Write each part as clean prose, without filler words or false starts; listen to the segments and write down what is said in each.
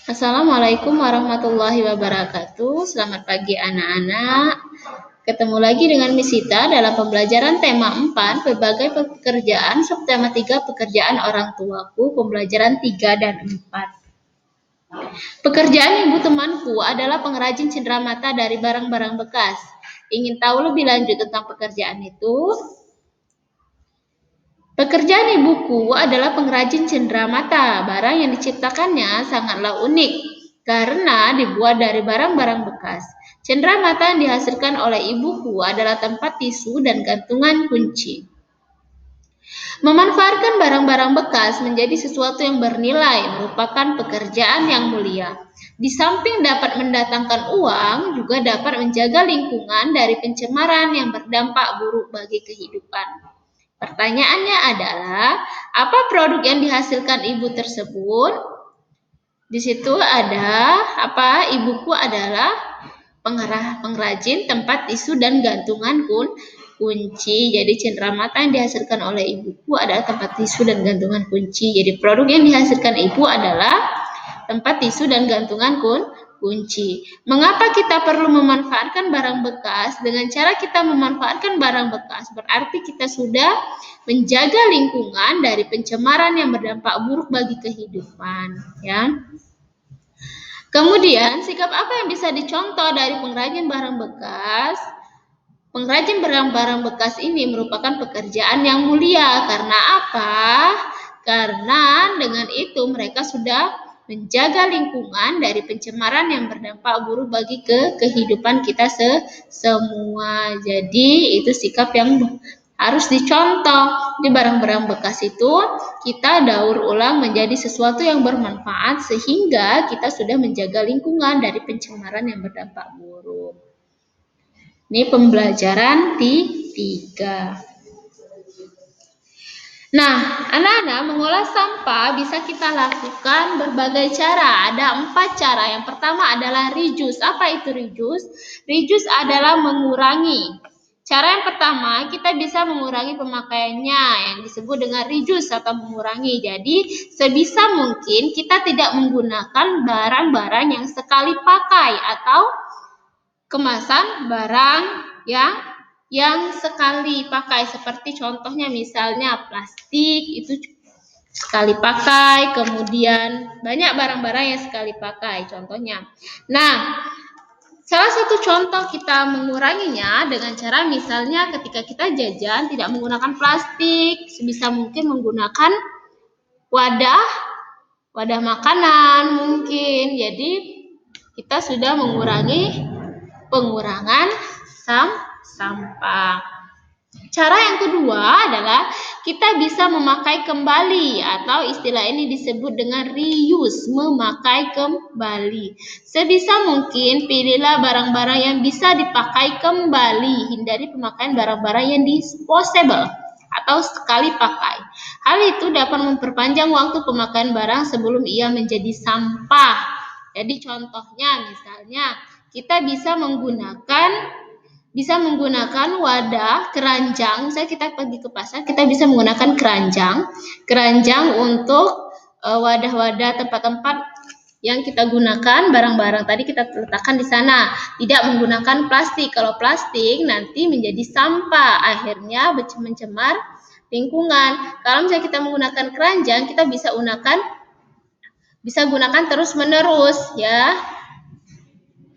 Assalamualaikum warahmatullahi wabarakatuh. Selamat pagi anak-anak. Ketemu lagi dengan Miss Sita dalam pembelajaran tema 4, berbagai pekerjaan, subtema 3, pekerjaan orang tuaku, pembelajaran 3 dan 4. Pekerjaan ibu temanku adalah pengrajin cenderamata dari barang-barang bekas. Ingin tahu lebih lanjut tentang pekerjaan itu? Pekerjaan ibuku adalah pengrajin cenderamata. Barang yang diciptakannya sangatlah unik karena dibuat dari barang-barang bekas. Cenderamata yang dihasilkan oleh ibuku adalah tempat tisu dan gantungan kunci. Memanfaatkan barang-barang bekas menjadi sesuatu yang bernilai merupakan pekerjaan yang mulia. Di samping dapat mendatangkan uang, juga dapat menjaga lingkungan dari pencemaran yang berdampak buruk bagi kehidupan. Pertanyaannya adalah, apa produk yang dihasilkan ibu tersebut? Di situ ada apa? Ibuku adalah pengrajin tempat tisu dan gantungan kunci. Jadi cenderamata yang dihasilkan oleh ibuku adalah tempat tisu dan gantungan kunci. Jadi produk yang dihasilkan ibu adalah tempat tisu dan gantungan kunci. Mengapa kita perlu memanfaatkan barang bekas? Dengan cara kita memanfaatkan barang bekas, berarti kita sudah menjaga lingkungan dari pencemaran yang berdampak buruk bagi kehidupan. Ya. Kemudian, sikap apa yang bisa dicontoh dari pengrajin barang bekas? Pengrajin barang-barang bekas ini merupakan pekerjaan yang mulia. Karena apa? Karena dengan itu mereka sudah menjaga lingkungan dari pencemaran yang berdampak buruk bagi kehidupan kita semua. Jadi itu sikap yang harus dicontoh. Di barang-barang bekas itu kita daur ulang menjadi sesuatu yang bermanfaat sehingga kita sudah menjaga lingkungan dari pencemaran yang berdampak buruk. Ini pembelajaran 3. Nah, anak-anak, mengolah sampah bisa kita lakukan berbagai cara. Ada 4 cara. Yang pertama adalah reduce. Apa itu reduce? Reduce adalah mengurangi. Cara yang pertama, kita bisa mengurangi pemakaiannya yang disebut dengan reduce atau mengurangi. Jadi, sebisa mungkin kita tidak menggunakan barang-barang yang sekali pakai atau kemasan barang yang sekali pakai, seperti contohnya misalnya plastik itu sekali pakai, kemudian banyak barang-barang yang sekali pakai contohnya. Nah, salah satu contoh kita menguranginya dengan cara misalnya ketika kita jajan tidak menggunakan plastik, sebisa mungkin menggunakan wadah makanan mungkin. Jadi kita sudah mengurangi pengurangan sampah. Cara yang kedua adalah kita bisa memakai kembali atau istilah ini disebut dengan reuse, memakai kembali. Sebisa mungkin pilihlah barang-barang yang bisa dipakai kembali, hindari pemakaian barang-barang yang disposable atau sekali pakai. Hal itu dapat memperpanjang waktu pemakaian barang sebelum ia menjadi sampah. Jadi contohnya misalnya kita bisa menggunakan wadah keranjang. Misalnya kita pergi ke pasar, kita bisa menggunakan keranjang untuk wadah-wadah tempat-tempat yang kita gunakan barang-barang tadi kita letakkan di sana. Tidak menggunakan plastik. Kalau plastik nanti menjadi sampah, akhirnya mencemar lingkungan. Kalau misalnya kita menggunakan keranjang, kita bisa gunakan terus-menerus ya.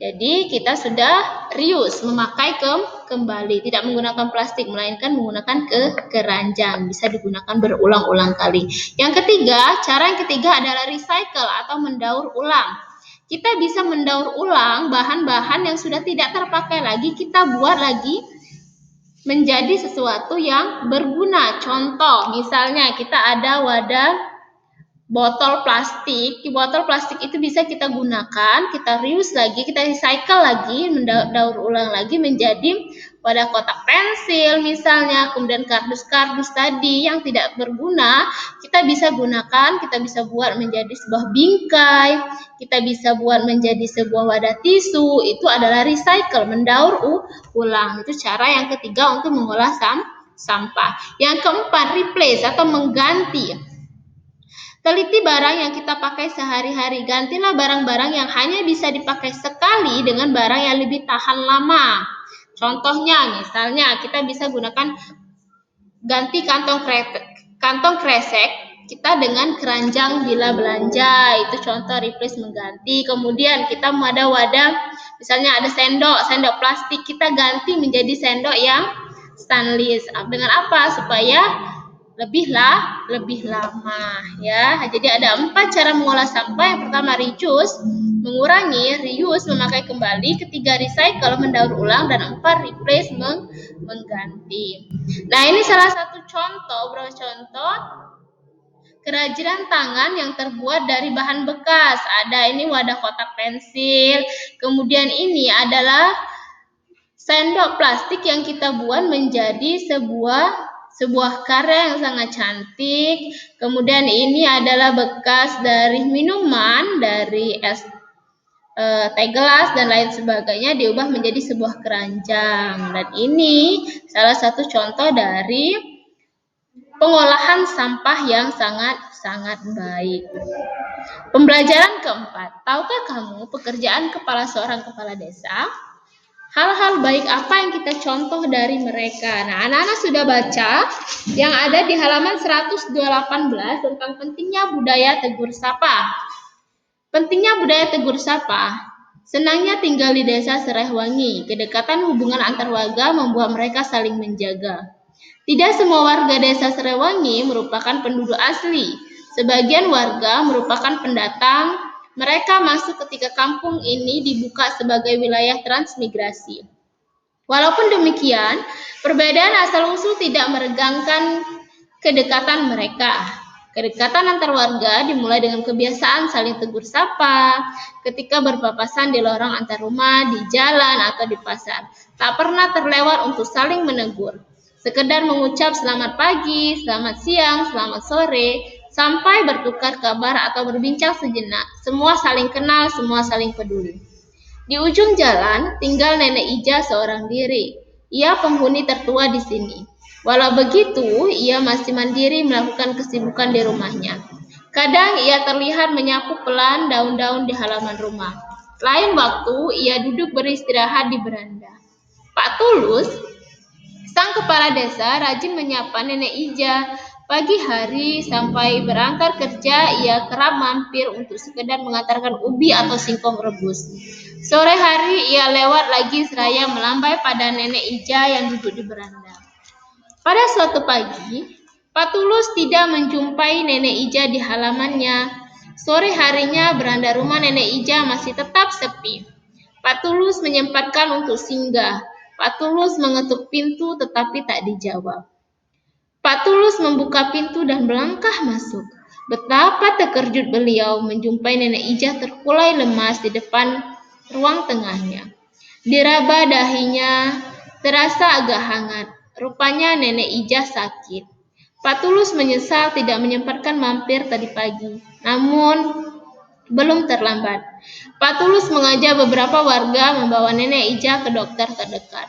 Jadi kita sudah reuse, memakai kembali, tidak menggunakan plastik, melainkan menggunakan keranjang, bisa digunakan berulang-ulang kali. Cara yang ketiga adalah recycle atau mendaur ulang. Kita bisa mendaur ulang bahan-bahan yang sudah tidak terpakai lagi, kita buat lagi menjadi sesuatu yang berguna. Contoh, misalnya kita ada wadah botol plastik. Di botol plastik itu bisa kita gunakan, kita reuse lagi, kita recycle lagi, mendaur ulang lagi menjadi wadah kotak pensil misalnya, kemudian kardus-kardus tadi yang tidak berguna, kita bisa gunakan, kita bisa buat menjadi sebuah bingkai, kita bisa buat menjadi sebuah wadah tisu. Itu adalah recycle, mendaur ulang. Itu cara yang ketiga untuk mengolah sampah. Yang keempat, replace atau mengganti. Teliti barang yang kita pakai sehari-hari. Gantilah barang-barang yang hanya bisa dipakai sekali dengan barang yang lebih tahan lama. Contohnya, misalnya kita bisa gunakan ganti kantong kresek kita dengan keranjang bila belanja. Itu contoh replace mengganti. Kemudian kita ada wadah, misalnya ada sendok plastik, kita ganti menjadi sendok yang stainless. Dengan apa? Supaya lebih lama ya. Jadi ada 4 cara mengolah sampah. Yang pertama reduce, mengurangi, reuse, memakai kembali, ketiga recycle, mendaur ulang, dan 4 replace, mengganti. Nah, ini salah satu contoh, kerajinan tangan yang terbuat dari bahan bekas. Ada ini wadah kotak pensil, kemudian ini adalah sendok plastik yang kita buat menjadi sebuah karya yang sangat cantik. Kemudian ini adalah bekas dari minuman, dari es teh gelas dan lain sebagainya diubah menjadi sebuah keranjang. Dan ini salah satu contoh dari pengolahan sampah yang sangat baik. Pembelajaran keempat, tahukah kamu pekerjaan seorang kepala desa? Hal-hal baik apa yang kita contoh dari mereka? Nah, anak-anak sudah baca yang ada di halaman 118 tentang pentingnya budaya tegur sapa. Pentingnya budaya tegur sapa. Senangnya tinggal di desa Serehwangi. Kedekatan hubungan antar warga membuat mereka saling menjaga. Tidak semua warga desa Serehwangi merupakan penduduk asli. Sebagian warga merupakan pendatang. Mereka masuk ketika kampung ini dibuka sebagai wilayah transmigrasi. Walaupun demikian, perbedaan asal-usul tidak meregangkan kedekatan mereka. Kedekatan antar warga dimulai dengan kebiasaan saling tegur sapa ketika berpapasan di lorong antar rumah, di jalan, atau di pasar. Tak pernah terlewat untuk saling menegur. Sekedar mengucap selamat pagi, selamat siang, selamat sore, sampai bertukar kabar atau berbincang sejenak. Semua saling kenal, semua saling peduli. Di ujung jalan tinggal Nenek Ija seorang diri. Ia penghuni tertua di sini. Walau begitu, ia masih mandiri melakukan kesibukan di rumahnya. Kadang ia terlihat menyapu pelan daun-daun di halaman rumah. Lain waktu, ia duduk beristirahat di beranda. Pak Tulus, sang kepala desa, rajin menyapa Nenek Ija. Pagi hari sampai berangkat kerja, ia kerap mampir untuk sekedar mengantarkan ubi atau singkong rebus. Sore hari ia lewat lagi seraya melambai pada Nenek Ija yang duduk di beranda. Pada suatu pagi, Pak Tulus tidak menjumpai Nenek Ija di halamannya. Sore harinya beranda rumah Nenek Ija masih tetap sepi. Pak Tulus menyempatkan untuk singgah. Pak Tulus mengetuk pintu tetapi tak dijawab. Pak Tulus membuka pintu dan melangkah masuk. Betapa terkejut beliau menjumpai Nenek Ija terkulai lemas di depan ruang tengahnya. Diraba dahinya terasa agak hangat. Rupanya Nenek Ija sakit. Pak Tulus menyesal tidak menyempatkan mampir tadi pagi. Namun belum terlambat. Pak Tulus mengajak beberapa warga membawa Nenek Ija ke dokter terdekat.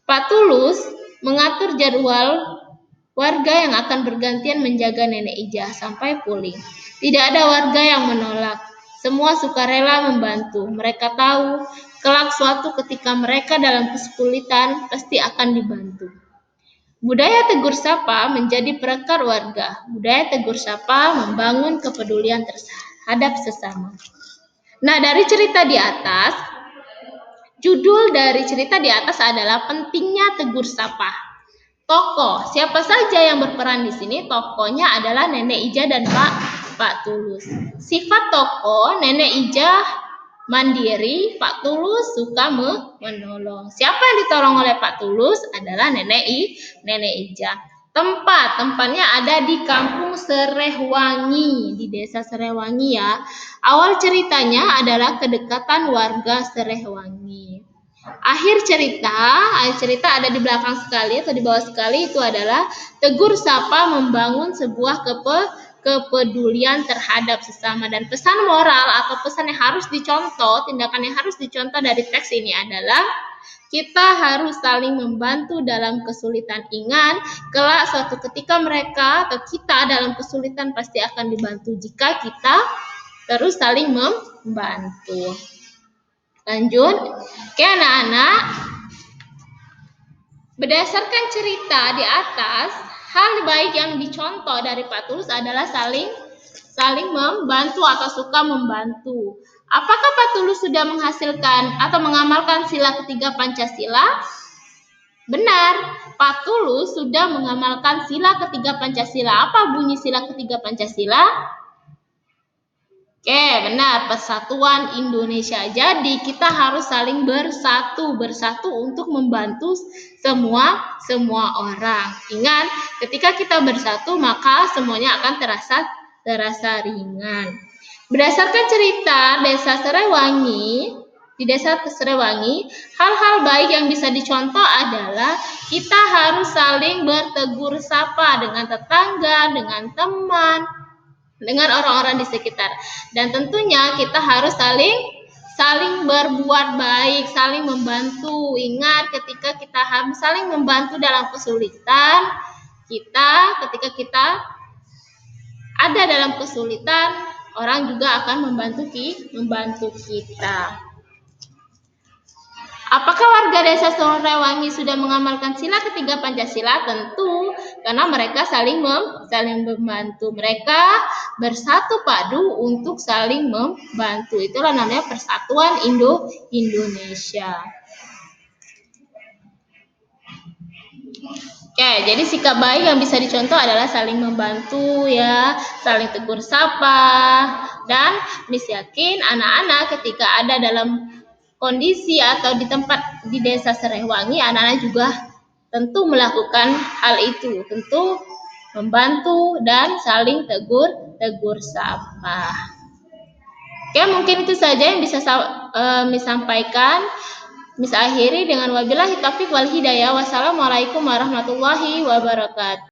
Pak Tulus mengatur jadwal warga yang akan bergantian menjaga Nenek Ija sampai pulih. Tidak ada warga yang menolak. Semua sukarela membantu. Mereka tahu kelak suatu ketika mereka dalam kesulitan pasti akan dibantu. Budaya tegur sapa menjadi perekat warga. Budaya tegur sapa membangun kepedulian terhadap sesama. Nah, dari cerita di atas, judul dari cerita di atas adalah pentingnya tegur sapa. Tokoh, siapa saja yang berperan di sini? Tokohnya adalah Nenek Ija dan Pak Tulus. Sifat tokoh, Nenek Ija mandiri, Pak Tulus suka menolong. Siapa yang ditolong oleh Pak Tulus adalah Nenek Ija. Tempatnya ada di kampung Serehwangi, di desa Serehwangi ya. Awal ceritanya adalah kedekatan warga Serehwangi. Akhir cerita ada di belakang sekali atau di bawah sekali, itu adalah tegur sapa membangun sebuah kepedulian terhadap sesama. Dan pesan moral atau pesan yang harus dicontoh, tindakan yang harus dicontoh dari teks ini adalah Kita harus saling membantu dalam kesulitan. Ingat, kelak suatu ketika mereka atau kita dalam kesulitan pasti akan dibantu jika kita terus saling membantu. Lanjut. Oke anak-anak, berdasarkan cerita di atas, hal baik yang dicontoh dari Pak Tulus adalah saling membantu atau suka membantu. Apakah Pak Tulus sudah menghasilkan atau mengamalkan sila ketiga Pancasila? Benar, Pak Tulus sudah mengamalkan sila ketiga Pancasila. Apa bunyi sila ketiga Pancasila? Oke, benar, persatuan Indonesia. Jadi kita harus saling bersatu untuk membantu semua orang. Ingat, ketika kita bersatu maka semuanya akan terasa ringan. Berdasarkan cerita di Desa Serewangi, hal-hal baik yang bisa dicontoh adalah kita harus saling bertegur sapa dengan tetangga, dengan teman, dengan orang-orang di sekitar. Dan tentunya kita harus saling berbuat baik, saling membantu. Ingat, ketika kita harus saling membantu dalam kesulitan, ketika kita ada dalam kesulitan, orang juga akan membantu kita. Apakah warga Desa Serewangi sudah mengamalkan sila ketiga Pancasila? Tentu, karena mereka saling membantu. Mereka bersatu padu untuk saling membantu. Itulah namanya persatuan Indonesia. Oke, jadi sikap baik yang bisa dicontoh adalah saling membantu ya, saling tegur sapa. Dan Miss yakin anak-anak ketika ada dalam kondisi atau di tempat di Desa Serewangi, anak-anak juga tentu melakukan hal itu, tentu membantu dan saling tegur sapa. Oke, mungkin itu saja yang bisa Miss sampaikan. Miss akhiri dengan wabillahi taufiq wal hidayah. Wassalamualaikum warahmatullahi wabarakatuh.